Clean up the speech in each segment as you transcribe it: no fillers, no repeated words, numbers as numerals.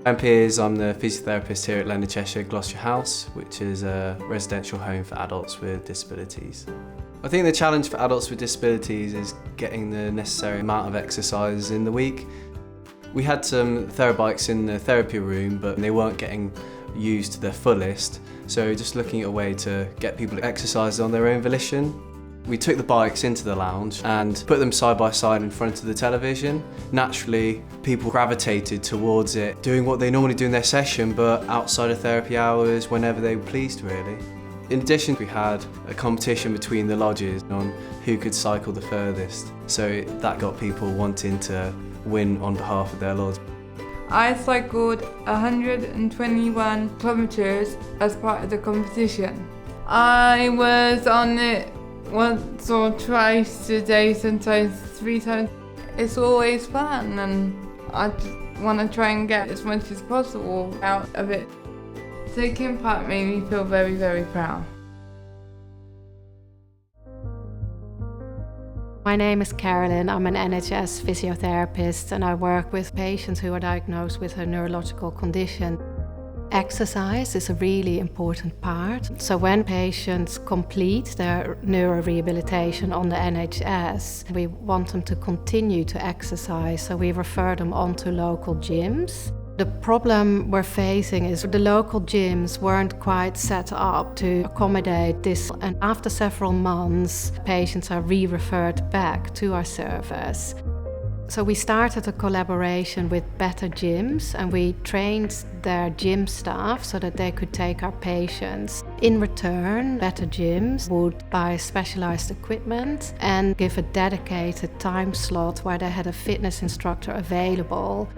I'm Piers, I'm the physiotherapist here at Leonard Cheshire Gloucester House, which is a residential home for adults with disabilities. I think the challenge for adults with disabilities is getting the necessary amount of exercise in the week. We had some TheraBikes in the therapy room, but they weren't getting used to their fullest, so just looking at a way to get people to exercise on their own volition. We took the bikes into the lounge and put them side by side in front of the television. Naturally, people gravitated towards it, doing what they normally do in their session, but outside of therapy hours, whenever they were pleased, really. In addition, we had a competition between the lodges on who could cycle the furthest, so that got people wanting to win on behalf of their lodge. I cycled 121 kilometres as part of the competition. I was on it once or twice a day, sometimes 3 times. It's always fun and I just want to try and get as much as possible out of it. Taking part made me feel very, very proud. My name is Carolyn. I'm an NHS physiotherapist and I work with patients who are diagnosed with a neurological condition. Exercise is a really important part. So when patients complete their neurorehabilitation on the NHS, we want them to continue to exercise, so we refer them on to local gyms. The problem we're facing is the local gyms weren't quite set up to accommodate this, and after several months, patients are re-referred back to our service. So we started a collaboration with Better Gyms and we trained their gym staff so that they could take our patients. In return, Better Gyms would buy specialized equipment and give a dedicated time slot where they had a fitness instructor available.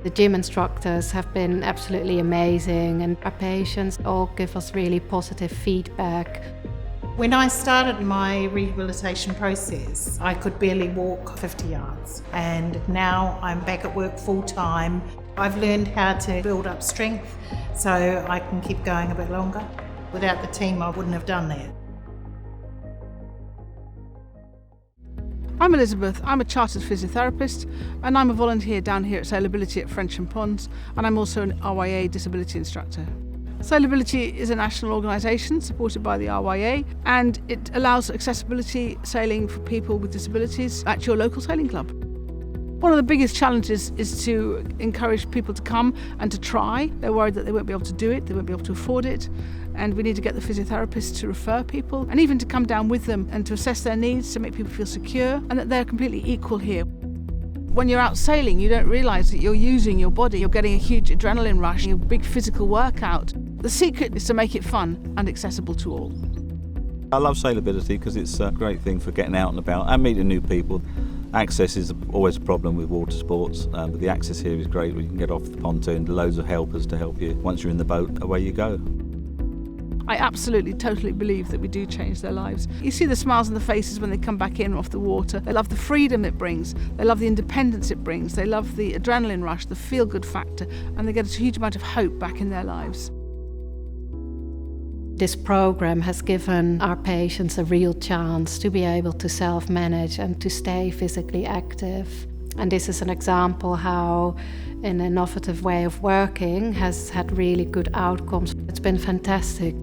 The gym instructors have been absolutely amazing and our patients all give us really positive feedback. When I started my rehabilitation process, I could barely walk 50 yards, and now I'm back at work full time. I've learned how to build up strength so I can keep going a bit longer. Without the team, I wouldn't have done that. I'm Elizabeth, I'm a chartered physiotherapist and I'm a volunteer down here at Sailability at Frensham Ponds, and I'm also an RYA disability instructor. Sailability is a national organisation supported by the RYA and it allows accessibility sailing for people with disabilities at your local sailing club. One of the biggest challenges is to encourage people to come and to try. They're worried that they won't be able to do it, they won't be able to afford it, and we need to get the physiotherapists to refer people and even to come down with them and to assess their needs to make people feel secure and that they're completely equal here. When you're out sailing, you don't realise that you're using your body, you're getting a huge adrenaline rush, a big physical workout. The secret is to make it fun and accessible to all. I love sailability because it's a great thing for getting out and about and meeting new people. Access is always a problem with water sports, but the access here is great. You can get off the pontoon, loads of helpers to help you. Once you're in the boat, away you go. I absolutely, totally believe that we do change their lives. You see the smiles on the faces when they come back in off the water. They love the freedom it brings, they love the independence it brings, they love the adrenaline rush, the feel-good factor, and they get a huge amount of hope back in their lives. This program has given our patients a real chance to be able to self-manage and to stay physically active. And this is an example how an innovative way of working has had really good outcomes. It's been fantastic.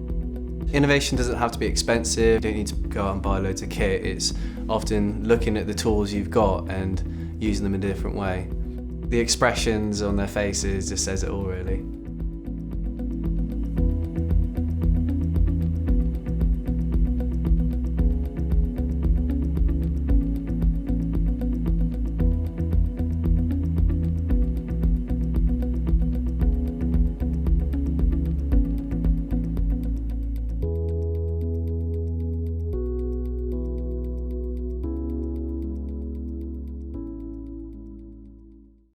Innovation doesn't have to be expensive, you don't need to go out and buy loads of kit. It's often looking at the tools you've got and using them in a different way. The expressions on their faces just says it all, really.